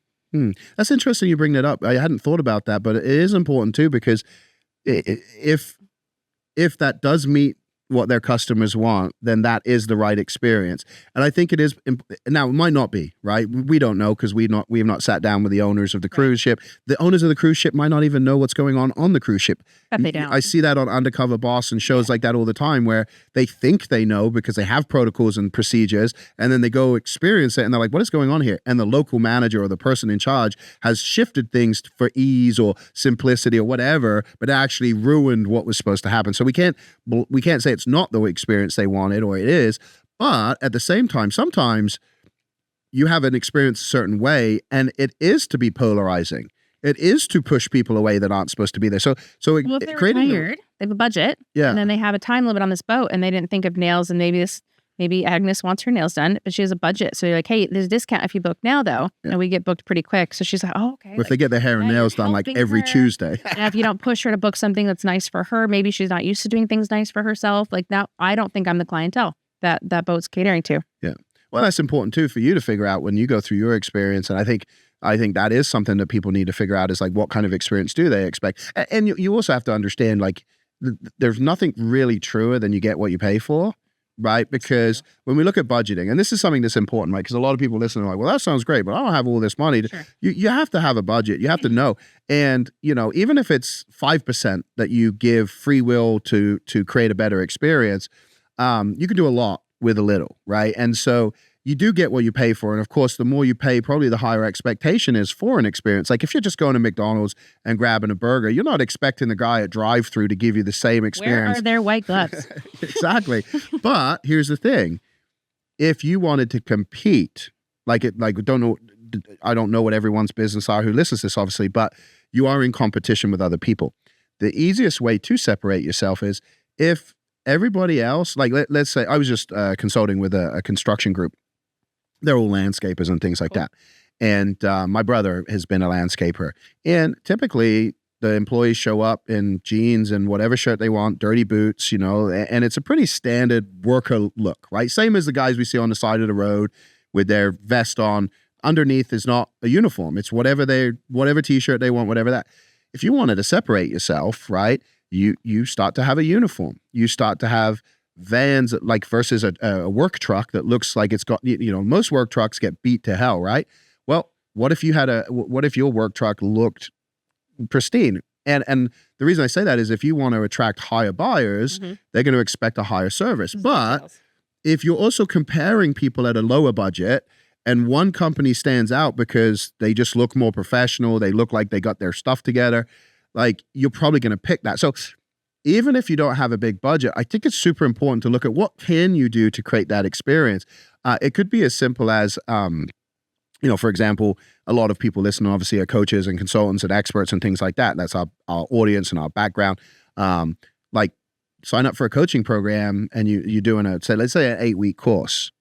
That's interesting you bring that up. I hadn't thought about that, but it is important too, because if that does meet what their customers want, then that is the right experience. And I think it is. Now, it might not be, right? We don't know because we have not sat down with the owners of the cruise ship. The owners of the cruise ship might not even know what's going on the cruise ship. But they don't. I see that on Undercover Boss and shows like that all the time, where they think they know because they have protocols and procedures, and then they go experience it and they're like, what is going on here? And the local manager or the person in charge has shifted things for ease or simplicity or whatever, but actually ruined what was supposed to happen. So we can't say it's not the experience they wanted, or it is. But at the same time, sometimes you have an experience a certain way, and it is to be polarizing. It is to push people away that aren't supposed to be there. So well, if they're retired, they have a budget, and then they have a time limit on this boat, and they didn't think of nails, and maybe Agnes wants her nails done, but she has a budget. So you're like, hey, there's a discount if you book now, though. Yeah. And we get booked pretty quick. So she's like, oh, okay. Well, if they get their hair and nails done like every Tuesday. And if you don't push her to book something that's nice for her, maybe she's not used to doing things nice for herself. Like now, I don't think I'm the clientele that boat's catering to. Yeah. Well, that's important too for you to figure out when you go through your experience. And I think that is something that people need to figure out, is like, what kind of experience do they expect? And you also have to understand, like, there's nothing really truer than you get what you pay for. Right? Because when we look at budgeting, and this is something that's important, right? Because a lot of people listen are like, well, that sounds great, but I don't have all this money. Sure. You have to have a budget. You have to know. And, even if it's 5% that you give free will to create a better experience, you can do a lot with a little, right? And so you do get what you pay for. And of course, the more you pay, probably the higher expectation is for an experience. Like if you're just going to McDonald's and grabbing a burger, you're not expecting the guy at drive-thru to give you the same experience. Where are their white gloves? Exactly. But here's the thing. If you wanted to compete, I don't know what everyone's business are who listens to this, obviously, but you are in competition with other people. The easiest way to separate yourself is if everybody else, like let's say I was just consulting with a construction group. They're all landscapers and things like that. And my brother has been a landscaper. And typically the employees show up in jeans and whatever shirt they want, dirty boots, and it's a pretty standard worker look, right? Same as the guys we see on the side of the road with their vest on. Underneath is not a uniform. It's whatever t-shirt they want, whatever that. If you wanted to separate yourself, right, you start to have a uniform. You start to have vans, like versus a work truck that looks like it's got, most work trucks get beat to hell, right? Well, what if your work truck looked pristine? And the reason I say that is if you want to attract higher buyers, they're going to expect a higher service. But if you're also comparing people at a lower budget, and one company stands out because they just look more professional, they look like they got their stuff together, like you're probably going to pick that. So even if you don't have a big budget, I think it's super important to look at what can you do to create that experience. It could be as simple as, for example, a lot of people listening obviously are coaches and consultants and experts and things like that. That's our audience and our background. Like sign up for a coaching program and you're doing let's say an 8-week course.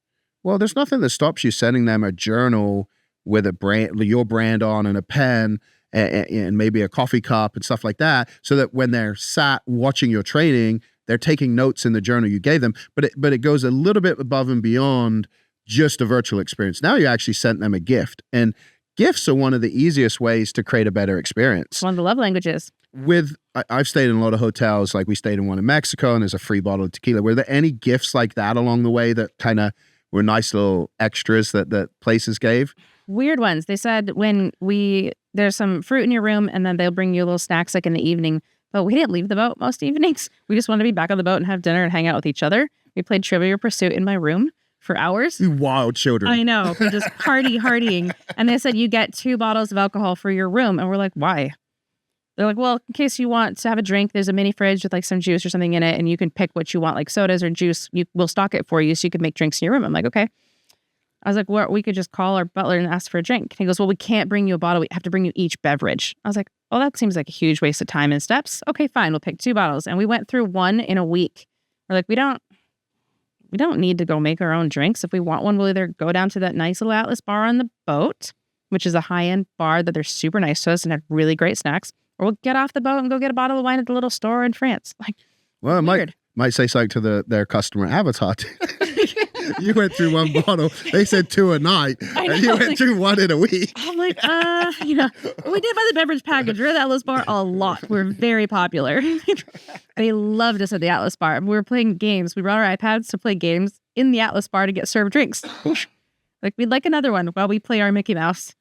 Well, there's nothing that stops you sending them a journal with your brand on and a pen and maybe a coffee cup and stuff like that, so that when they're sat watching your training, they're taking notes in the journal you gave them. But it goes a little bit above and beyond just a virtual experience. Now you actually sent them a gift, and gifts are one of the easiest ways to create a better experience. It's one of the love languages. I've stayed in a lot of hotels, like we stayed in one in Mexico, and there's a free bottle of tequila. Were there any gifts like that along the way that kind of were nice little extras that places gave? Weird ones. They said there's some fruit in your room, and then they'll bring you little snacks like in the evening. But we didn't leave the boat most evenings. We just wanted to be back on the boat and have dinner and hang out with each other. We played Trivial Pursuit in my room for hours. You wild children. I know. We're just partying. And they said you get 2 bottles of alcohol for your room. And we're like, why? They're like, well, in case you want to have a drink, there's a mini fridge with like some juice or something in it, and you can pick what you want, like sodas or juice. We'll stock it for you so you can make drinks in your room. I'm like, okay. I was like, well, we could just call our butler and ask for a drink. He goes, well, we can't bring you a bottle. We have to bring you each beverage. I was like, oh, that seems like a huge waste of time and steps. Okay, fine. We'll pick 2 bottles. And we went through one in a week. We're like, we don't need to go make our own drinks. If we want one, we'll either go down to that nice little Atlas bar on the boat, which is a high-end bar that they're super nice to us and have really great snacks, or we'll get off the boat and go get a bottle of wine at the little store in France. Like, well, it weird. might say something to their customer avatar. You went through 1 bottle. They said 2 a night. And you went through 1 in a week. I'm like, we did buy the beverage package. We're at the Atlas Bar a lot. We're very popular. They loved us at the Atlas Bar. We were playing games. We brought our iPads to play games in the Atlas Bar to get served drinks. Like, we'd like another one while we play our Mickey Mouse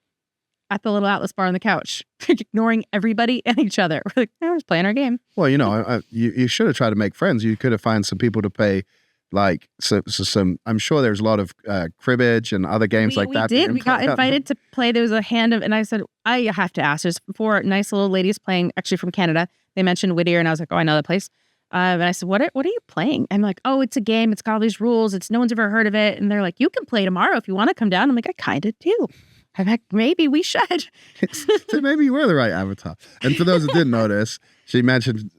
at the little Atlas Bar on the couch, ignoring everybody and each other. We're like, we're just playing our game. Well, you should have tried to make friends. You could have found some people to pay. Like, so some, I'm sure there's a lot of cribbage and other games like that. We got invited to play. There was a hand of, and I said, I have to ask. There's 4 nice little ladies playing, actually from Canada. They mentioned Whittier, and I was like, oh, I know that place. And I said, what are you playing? I'm like, oh, it's a game. It's got all these rules. No one's ever heard of it. And they're like, you can play tomorrow if you want to come down. I'm like, I kind of do. I'm like, maybe we should. So maybe you were the right avatar. And for those that didn't notice, she mentioned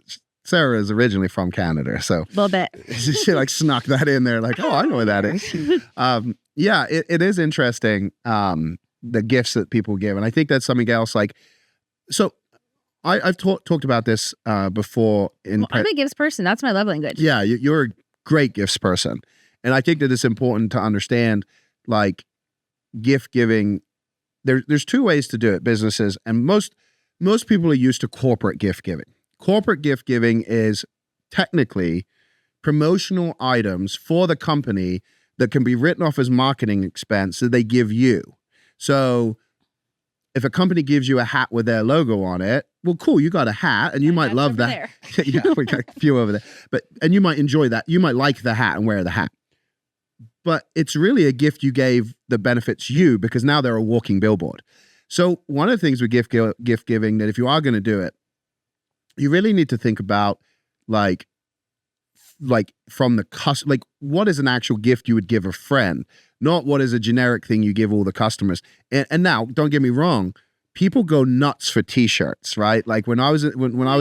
Sarah is originally from Canada, so a little bit. She like snuck that in there, like, oh, I know where that is. Yeah, it is interesting, the gifts that people give, and I think that's something else. Like, so I've talked about this before. I'm a gifts person. That's my love language. Yeah, you're a great gifts person, and I think that it's important to understand, like, gift giving. There's 2 ways to do it. Businesses, and most people are used to corporate gift giving. Corporate gift giving is technically promotional items for the company that can be written off as marketing expense that they give you. So if a company gives you a hat with their logo on it, well, cool, you got a hat and you might love that. Yeah, we got a few over there. And you might enjoy that. You might like the hat and wear the hat. But it's really a gift you gave that benefits you, because now they're a walking billboard. So one of the things with gift giving, that if you are going to do it, you really need to think about like from the like, what is an actual gift you would give a friend, not what is a generic thing you give all the customers. And now, don't get me wrong, people go nuts for t-shirts, right? Like when I was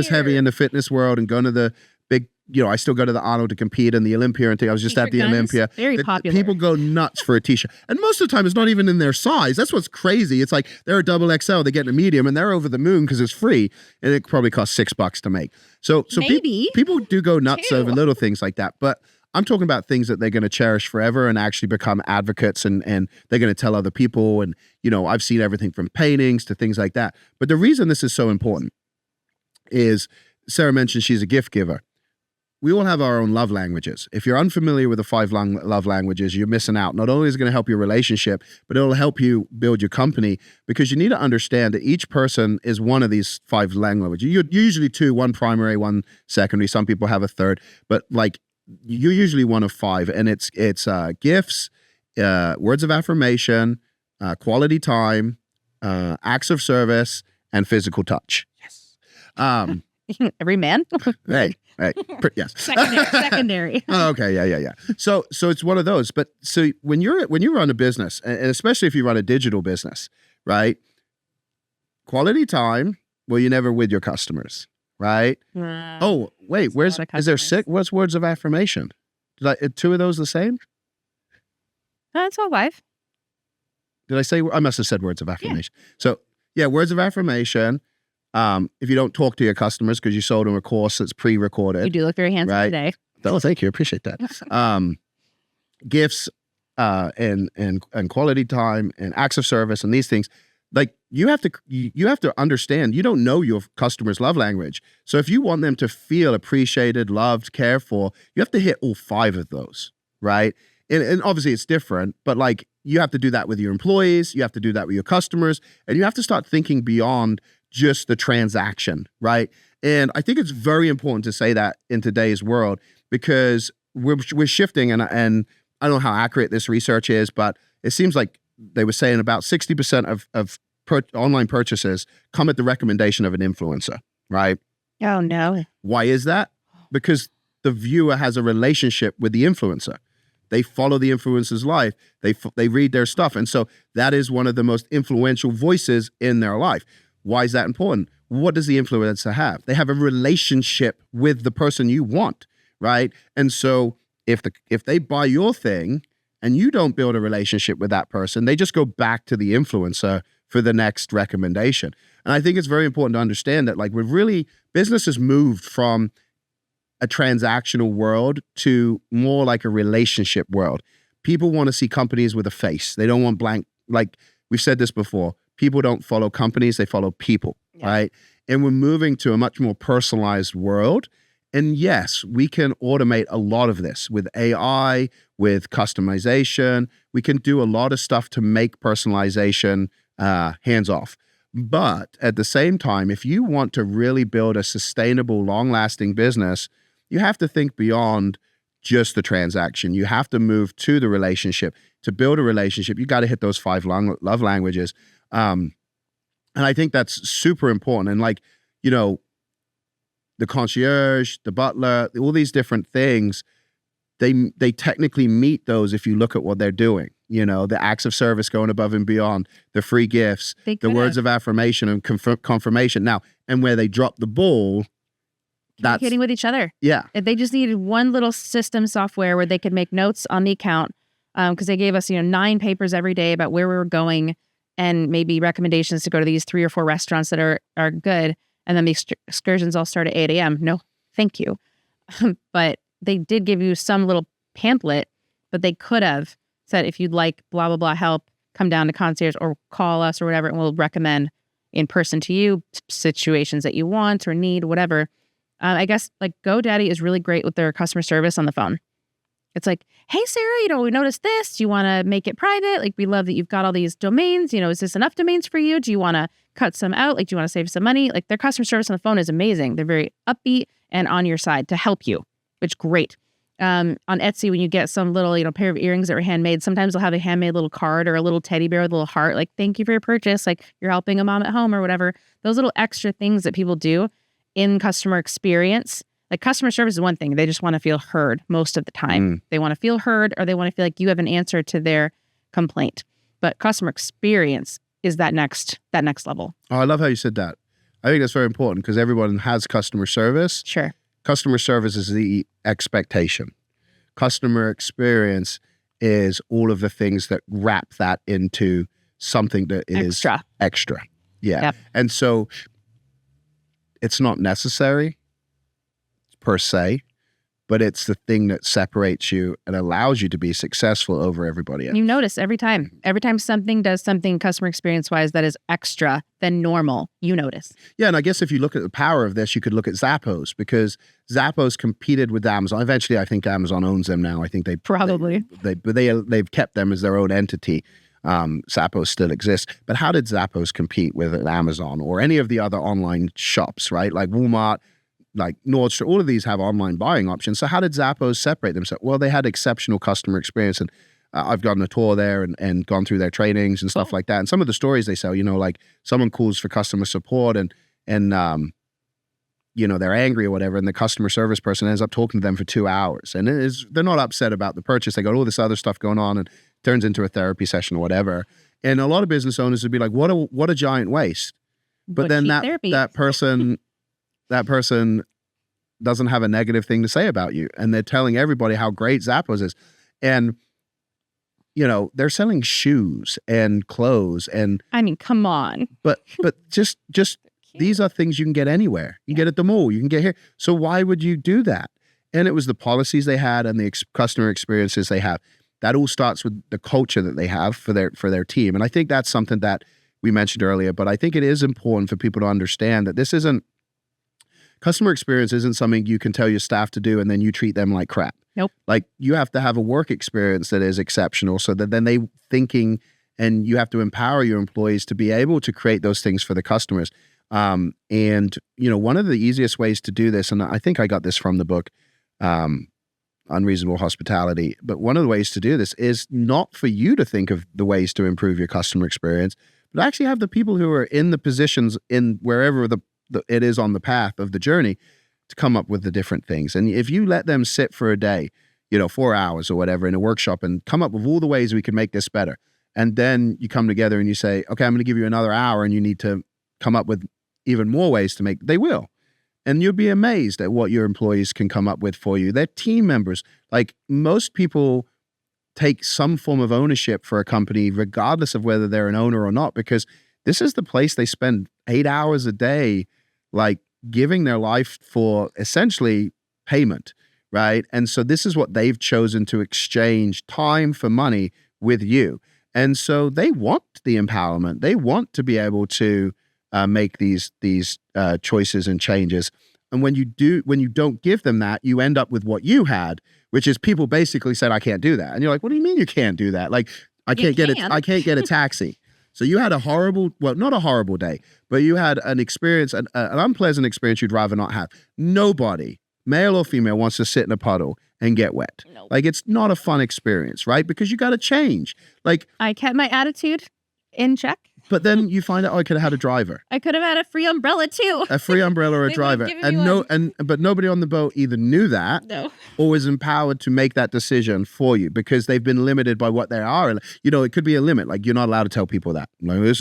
heavy in the fitness world and going to the big, I still go to the Arnold to compete in the Olympia and thing. I was just at the Olympia. Very popular. People go nuts for a t-shirt. And most of the time it's not even in their size. That's what's crazy. It's like they're a double XL, they get a medium, and they're over the moon because it's free. And it probably costs $6 to make. So maybe people do go nuts over little things like that. But I'm talking about things that they're going to cherish forever and actually become advocates, and they're going to tell other people. And, I've seen everything from paintings to things like that. But the reason this is so important is Sarah mentioned she's a gift giver. We all have our own love languages. If you're unfamiliar with the 5 love languages, you're missing out. Not only is it going to help your relationship, but it'll help you build your company, because you need to understand that each person is one of these 5 languages. You're usually 2, 1 primary, 1 secondary. Some people have a third, but like you're usually one of 5, and it's gifts, words of affirmation, quality time, acts of service, and physical touch. Yes. Every man. Hey. Yes. Secondary. Oh, okay. Yeah. So it's one of those. But so when you run a business, and especially if you run a digital business, right? Quality time. Well, you're never with your customers, right? Oh, wait. Is there 6? What's words of affirmation? 2 of those the same? It's all 5. Did I say? I must have said words of affirmation. Yeah. So yeah, words of affirmation. If you don't talk to your customers because you sold them a course that's pre-recorded. You do look very handsome today. Oh, thank you. Appreciate that. Gifts, and quality time and acts of service and these things, like you have to understand, you don't know your customer's love language. So if you want them to feel appreciated, loved, cared for, you have to hit all 5 of those, right? And obviously it's different, but like you have to do that with your employees, you have to do that with your customers, and you have to start thinking beyond just the transaction, right? And I think it's very important to say that in today's world, because we're shifting, and I don't know how accurate this research is, but it seems like they were saying about 60% of online purchases come at the recommendation of an influencer, right? Oh, no. Why is that? Because the viewer has a relationship with the influencer. They follow the influencer's life. They read their stuff. And so that is one of the most influential voices in their life. Why is that important? What does the influencer have? They have a relationship with the person you want, right? And so if they buy your thing and you don't build a relationship with that person, they just go back to the influencer for the next recommendation. And I think it's very important to understand that, like, business has moved from a transactional world to more like a relationship world. People want to see companies with a face. They don't want blank, like we've said this before, people don't follow companies, they follow people, right? And we're moving to a much more personalized world. And yes, we can automate a lot of this with AI, with customization. We can do a lot of stuff to make personalization hands off. But at the same time, if you want to really build a sustainable, long-lasting business, you have to think beyond just the transaction. You have to move to the relationship. To build a relationship, you got to hit those 5 love languages. And I think that's super important. And like, you know, the concierge, the butler, all these different things, they technically meet those if you look at what they're doing. You know, the acts of service going above and beyond, the free gifts, the words of affirmation and confirmation. Now, and where they drop the ball, that's communicating with each other. Yeah. They just needed one little system software where they could make notes on the account, because they gave us, 9 papers every day about where we were going and maybe recommendations to go to these 3 or 4 restaurants that are good. And then the excursions all start at 8 a.m. No, thank you. But they did give you some little pamphlet, but they could have said, if you'd like blah, blah, blah help, come down to concierge or call us or whatever, and we'll recommend in person to you situations that you want or need, whatever. I guess like GoDaddy is really great with their customer service on the phone. It's like, hey, Sarah, we noticed this. Do you want to make it private? Like, we love that you've got all these domains. Is this enough domains for you? Do you want to cut some out? Like, do you want to save some money? Like, their customer service on the phone is amazing. They're very upbeat and on your side to help you, which is great. On Etsy, when you get some little, pair of earrings that were handmade, sometimes they'll have a handmade little card or a little teddy bear with a little heart. Like, thank you for your purchase. Like, you're helping a mom at home or whatever. Those little extra things that people do in customer experience. Like, customer service is one thing. They just want to feel heard most of the time. They want to feel heard, or they want to feel like you have an answer to their complaint. But customer experience is that next level. Oh, I love how you said that. I think that's very important because everyone has customer service. Sure. Customer service is the expectation. Customer experience is all of the things that wrap that into something that is extra. Yeah. Yep. And so it's not necessary per se, but it's the thing that separates you and allows you to be successful over everybody else. You notice every time something does something customer experience wise that is extra than normal, you notice. Yeah, and I guess if you look at the power of this, you could look at Zappos, because Zappos competed with Amazon. Eventually, I think Amazon owns them now. I think they've kept them as their own entity. Zappos still exists, but how did Zappos compete with Amazon or any of the other online shops, right? Like Walmart, like Nordstrom, all of these have online buying options. So how did Zappos separate themselves? Well, they had exceptional customer experience, and I've gotten a tour there and gone through their trainings and stuff like that. And some of the stories they sell, like someone calls for customer support and they're angry or whatever, and the customer service person ends up talking to them for 2 hours. And they're not upset about the purchase. They got all this other stuff going on and turns into a therapy session or whatever. And a lot of business owners would be like, what a giant waste. But then that person doesn't have a negative thing to say about you. And they're telling everybody how great Zappos is. And, they're selling shoes and clothes and... I mean, come on. But just these are things you can get anywhere. You can get at the mall. You can get here. So why would you do that? And it was the policies they had and the customer experiences they have. That all starts with the culture that they have for their team. And I think that's something that we mentioned earlier, but I think it is important for people to understand that customer experience isn't something you can tell your staff to do and then you treat them like crap. Nope. Like, you have to have a work experience that is exceptional so that then and you have to empower your employees to be able to create those things for the customers. And, one of the easiest ways to do this, and I think I got this from the book, Unreasonable Hospitality, but one of the ways to do this is not for you to think of the ways to improve your customer experience, but actually have the people who are in the positions in wherever it is on the path of the journey to come up with the different things. And if you let them sit for a day, 4 hours or whatever in a workshop and come up with all the ways we can make this better, and then you come together and you say, okay, I'm going to give you another hour and you need to come up with even more ways to they will. And you'll be amazed at what your employees can come up with for you. They're team members. Like, most people take some form of ownership for a company, regardless of whether they're an owner or not, because this is the place they spend 8 hours a day, like, giving their life for essentially payment, right? And so this is what they've chosen to exchange time for money with you. And so they want the empowerment. They want to be able to make these choices and changes. And when you don't give them that, you end up with what you had, which is people basically said, I can't do that. And you're like, what do you mean you can't do that? Like, I can't get a taxi. So you had not a horrible day, but you had an experience, an unpleasant experience you'd rather not have. Nobody, male or female, wants to sit in a puddle and get wet. Nope. Like, it's not a fun experience, right? Because you got to change. Like, I kept my attitude in check. But then you find out, I could have had a driver. I could have had a free umbrella too. A free umbrella or a driver. But nobody on the boat either knew that or was empowered to make that decision for you because they've been limited by what they are. And, it could be a limit. Like, you're not allowed to tell people that. Like,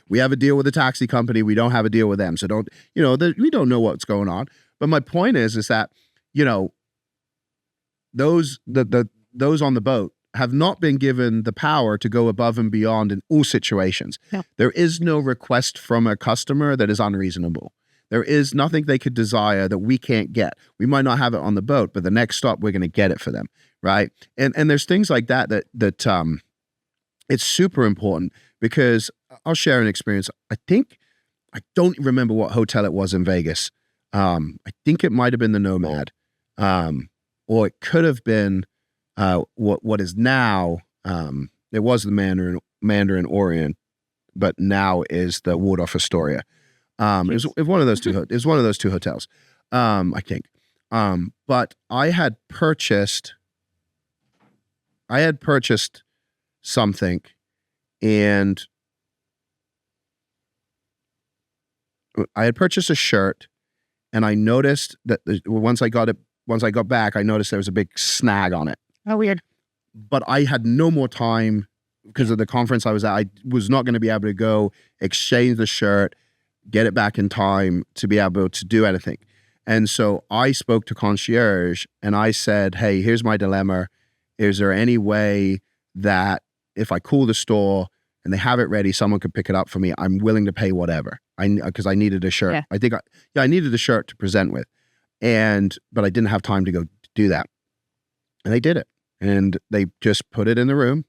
we have a deal with a taxi company. We don't have a deal with them. So we don't know what's going on. But my point is that, those on the boat have not been given the power to go above and beyond in all situations. No. There is no request from a customer that is unreasonable. There is nothing they could desire that we can't get. We might not have it on the boat, but the next stop, we're going to get it for them, right? And there's things like that it's super important because I'll share an experience. I don't remember what hotel it was in Vegas. I think it might have been the Nomad, or it could have been what is now, it was the Mandarin Orient, but now is the Waldorf Astoria. It was one of those two. It was one of those two hotels, I think. But I had purchased something, and I had purchased a shirt, and I noticed that once I got back, I noticed there was a big snag on it. Oh, weird. But I had no more time because of the conference I was at. I was not going to be able to go exchange the shirt, get it back in time to be able to do anything. And so I spoke to concierge and I said, hey, here's my dilemma. Is there any way that if I call the store and they have it ready, someone could pick it up for me? I'm willing to pay whatever. Because I needed a shirt. Yeah. I needed a shirt to present with. But I didn't have time to go do that. And they did it. And they just put it in the room,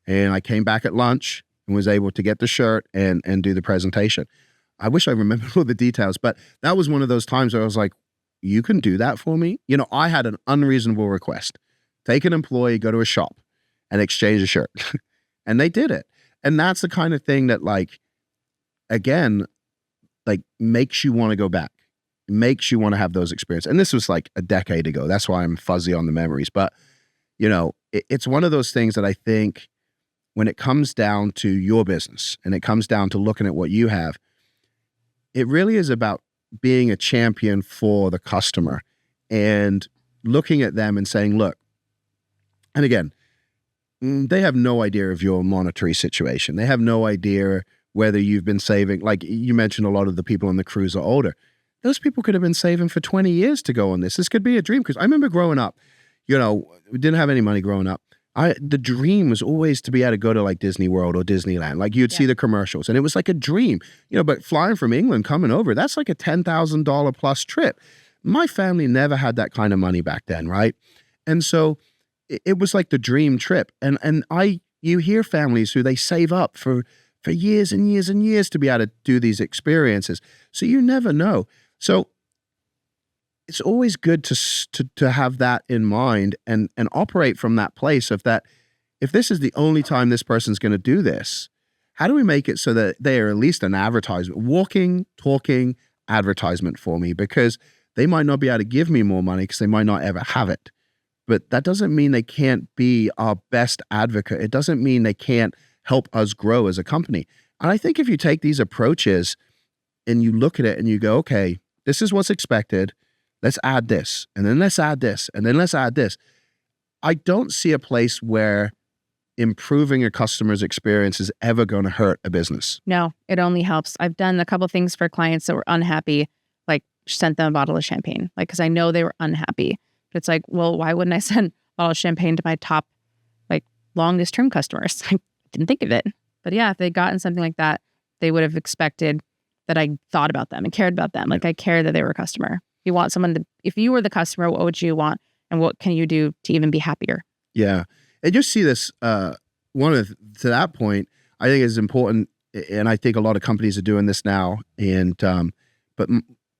and I came back at lunch and was able to get the shirt and do the presentation. I wish I remembered all the details, but that was one of those times where I was like, you can do that for me? I had an unreasonable request. Take an employee, go to a shop and exchange a shirt. And they did it. And that's the kind of thing that, like, again, like, makes you want to go back, makes you want to have those experiences. And this was like a decade ago. That's why I'm fuzzy on the memories. But it's one of those things that I think when it comes down to your business and it comes down to looking at what you have, it really is about being a champion for the customer and looking at them and saying, look, and again, they have no idea of your monetary situation. They have no idea whether you've been saving. Like you mentioned, a lot of the people on the cruise are older. Those people could have been saving for 20 years to go on this. This could be a dream. Because I remember growing up, we didn't have any money growing up. The dream was always to be able to go to like Disney World or Disneyland. Like you'd see the commercials and it was like a dream, but flying from England, coming over, that's like a $10,000 plus trip. My family never had that kind of money back then. Right. And so it was like the dream trip. And you hear families who they save up for for years and years and years to be able to do these experiences. So you never know. So it's always good to have that in mind and operate from that place of that. If this is the only time this person's going to do this, how do we make it so that they are at least an advertisement, walking, talking advertisement for me? Because they might not be able to give me more money because they might not ever have it. But that doesn't mean they can't be our best advocate. It doesn't mean they can't help us grow as a company. And I think if you take these approaches and you look at it and you go, okay, this is what's expected. Let's add this, and then let's add this, and then let's add this. I don't see a place where improving a customer's experience is ever going to hurt a business. No, it only helps. I've done a couple things for clients that were unhappy, like sent them a bottle of champagne, like, because I know they were unhappy. But it's like, well, why wouldn't I send a bottle of champagne to my top, like, longest term customers? I didn't think of it. But yeah, if they'd gotten something like that, they would have expected that I thought about them and cared about them. Like, I care that they were a customer. You want someone to, if you were the customer, what would you want? And what can you do to even be happier? Yeah. And you see this, to that point, I think is important. And I think a lot of companies are doing this now. And, but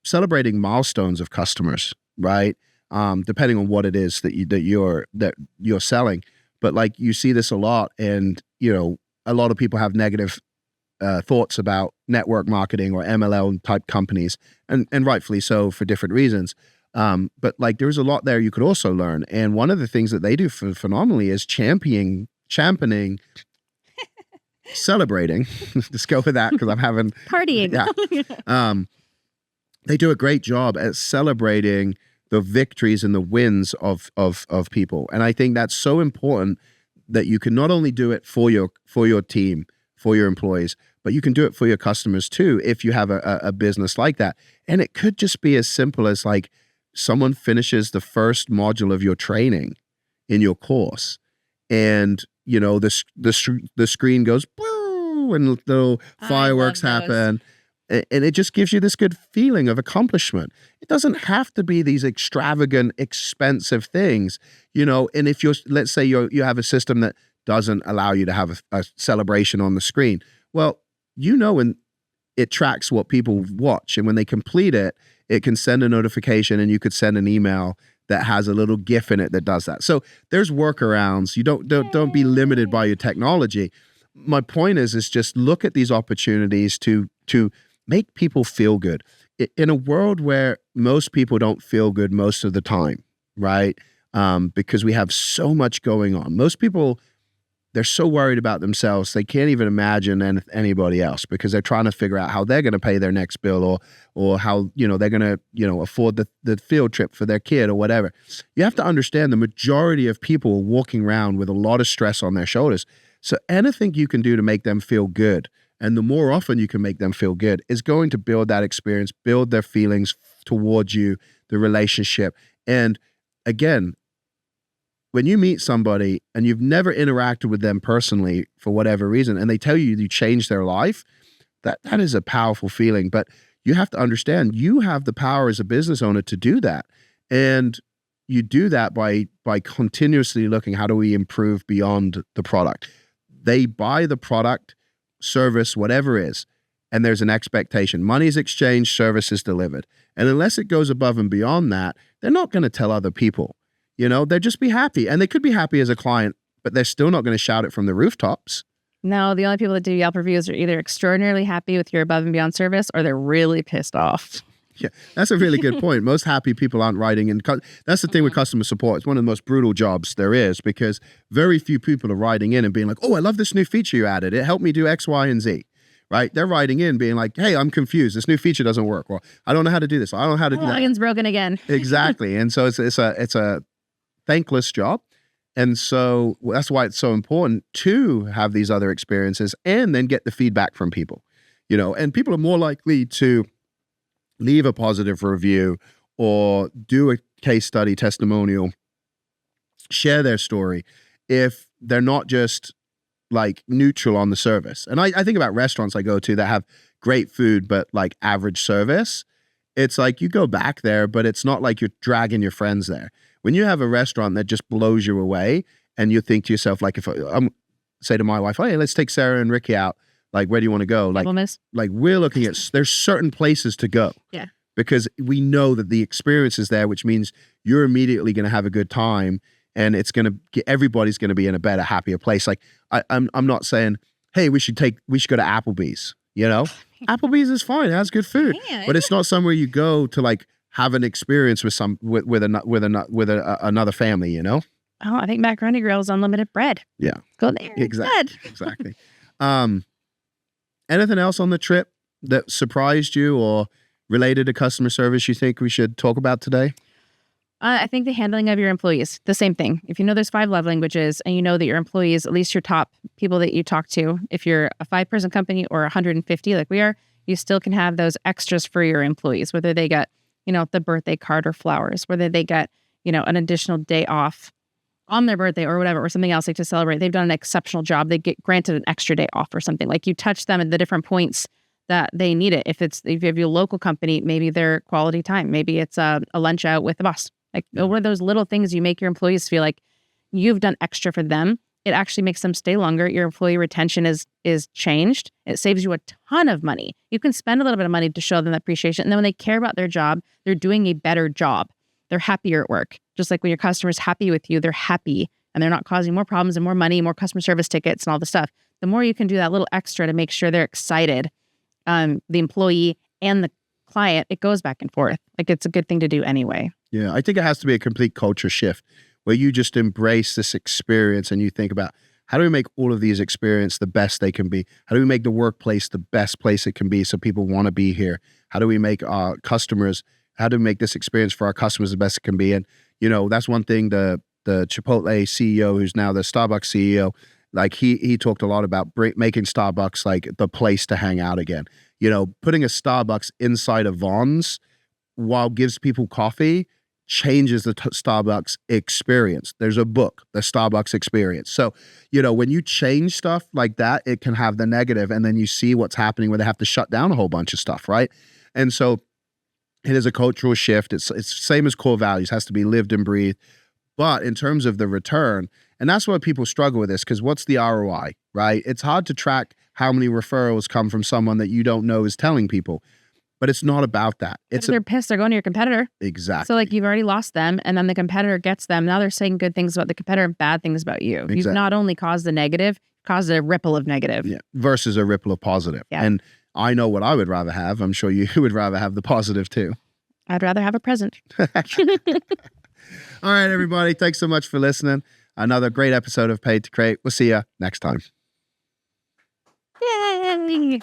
celebrating milestones of customers, right? Depending on what it is that you're selling. But like, you see this a lot, and, you know, a lot of people have negative thoughts about network marketing or MLM type companies, and rightfully so for different reasons. But like, there's a lot there you could also learn. And one of the things that they do phenomenally is championing, celebrating. Let's go with that, because I'm having partying. Yeah. They do a great job at celebrating the victories and the wins of people. And I think that's so important, that you can not only do it for your team, for your employees, but you can do it for your customers too, if you have a business like that. And it could just be as simple as like, someone finishes the first module of your training in your course, and, you know, the screen goes boo, and little fireworks happen. And it just gives you this good feeling of accomplishment. It doesn't have to be these extravagant, expensive things, you know. And if let's say you have a system that doesn't allow you to have a celebration on the screen, well, you know, when it tracks what people watch, and when they complete it, it can send a notification, and you could send an email that has a little GIF in it that does that. So there's workarounds. You don't be limited by your technology. My point is just look at these opportunities to make people feel good. In a world where most people don't feel good most of the time, right? Because we have so much going on. Most people, they're so worried about themselves, they can't even imagine anybody else, because they're trying to figure out how they're going to pay their next bill, or how, you know, they're going to, you know, afford the field trip for their kid or whatever. You have to understand the majority of people are walking around with a lot of stress on their shoulders. So anything you can do to make them feel good, and the more often you can make them feel good, is going to build that experience, build their feelings towards you, the relationship. And again, when you meet somebody and you've never interacted with them personally for whatever reason, and they tell you changed their life, that is a powerful feeling. But you have to understand, you have the power as a business owner to do that. And you do that by continuously looking, how do we improve beyond the product? They buy the product, service, whatever it is, and there's an expectation. Money is exchanged, service is delivered. And unless it goes above and beyond that, they're not going to tell other people. You know, they'll just be happy. And they could be happy as a client, but they're still not going to shout it from the rooftops. No, the only people that do Yelp reviews are either extraordinarily happy with your above and beyond service, or they're really pissed off. Yeah, that's a really good point. Most happy people aren't writing in. That's the thing with customer support. It's one of the most brutal jobs there is, because very few people are writing in and being like, oh, I love this new feature you added. It helped me do X, Y, and Z. Right? They're writing in being like, hey, I'm confused. This new feature doesn't work. Or I don't know how to do this. I don't know how to do that. Login's broken again. Exactly. And so it's a thankless job. And so that's why it's so important to have these other experiences and then get the feedback from people, you know. And people are more likely to leave a positive review or do a case study testimonial, share their story, if they're not just like neutral on the service. And I think about restaurants I go to that have great food, but like average service. It's like you go back there, but it's not like you're dragging your friends there. When you have a restaurant that just blows you away, and you think to yourself, like, if I'm say to my wife, hey, let's take Sarah and Ricky out Like, where do you want to go? Like we're looking at, there's certain places to go. Yeah. Because we know that the experience is there, which means you're immediately going to have a good time, and it's going to, everybody's going to be in a better, happier place. Like I'm not saying, hey, we should go to Applebee's. Applebee's is fine, it has good food, but it's not somewhere you go to like have an experience with another family. Oh, I think Macaroni Grill's unlimited bread. Yeah, go there. Exactly. Anything else on the trip that surprised you or related to customer service you think we should talk about today? I think the handling of your employees, the same thing. If you know there's 5 love languages and you know that your employees, at least your top people that you talk to, if you're a 5-person company or 150 like we are, you still can have those extras for your employees, whether they get, the birthday card or flowers, whether they get, an additional day off on their birthday or whatever, or something else like to celebrate. They've done an exceptional job. They get granted an extra day off or something. Like you touch them at the different points that they need it. If you have your local company, maybe their quality time, maybe it's a lunch out with the boss. Like one of those little things you make your employees feel like you've done extra for them. It actually makes them stay longer. Your employee retention is changed. It saves you a ton of money. You can spend a little bit of money to show them appreciation. And then when they care about their job, they're doing a better job. They're happier at work. Just like when your customer's happy with you, they're happy and they're not causing more problems and more money, more customer service tickets and all the stuff. The more you can do that little extra to make sure they're excited, the employee and the client, it goes back and forth. Like it's a good thing to do anyway. Yeah, I think it has to be a complete culture shift where you just embrace this experience and you think about, how do we make all of these experiences the best they can be? How do we make the workplace the best place it can be so people want to be here? How do we make our customers, how do we make this experience for our customers the best it can be? And, that's one thing the Chipotle CEO, who's now the Starbucks CEO, like he talked a lot about making Starbucks like the place to hang out again. Putting a Starbucks inside of Vons while gives people coffee changes the Starbucks experience. There's a book, The Starbucks Experience. So, when you change stuff like that, it can have the negative, and then you see what's happening where they have to shut down a whole bunch of stuff, right? And so it is a cultural shift. It's same as core values, has to be lived and breathed. But in terms of the return, and that's why people struggle with this, because what's the ROI, right? It's hard to track how many referrals come from someone that you don't know is telling people. But it's not about that. They're pissed. They're going to your competitor. Exactly. So like you've already lost them, and then the competitor gets them. Now they're saying good things about the competitor and bad things about you. Exactly. You've not only caused the negative, caused a ripple of negative. Yeah. Versus a ripple of positive. Yeah. And I know what I would rather have. I'm sure you would rather have the positive too. I'd rather have a present. All right, everybody. Thanks so much for listening. Another great episode of Paid to Create. We'll see you next time. Yay!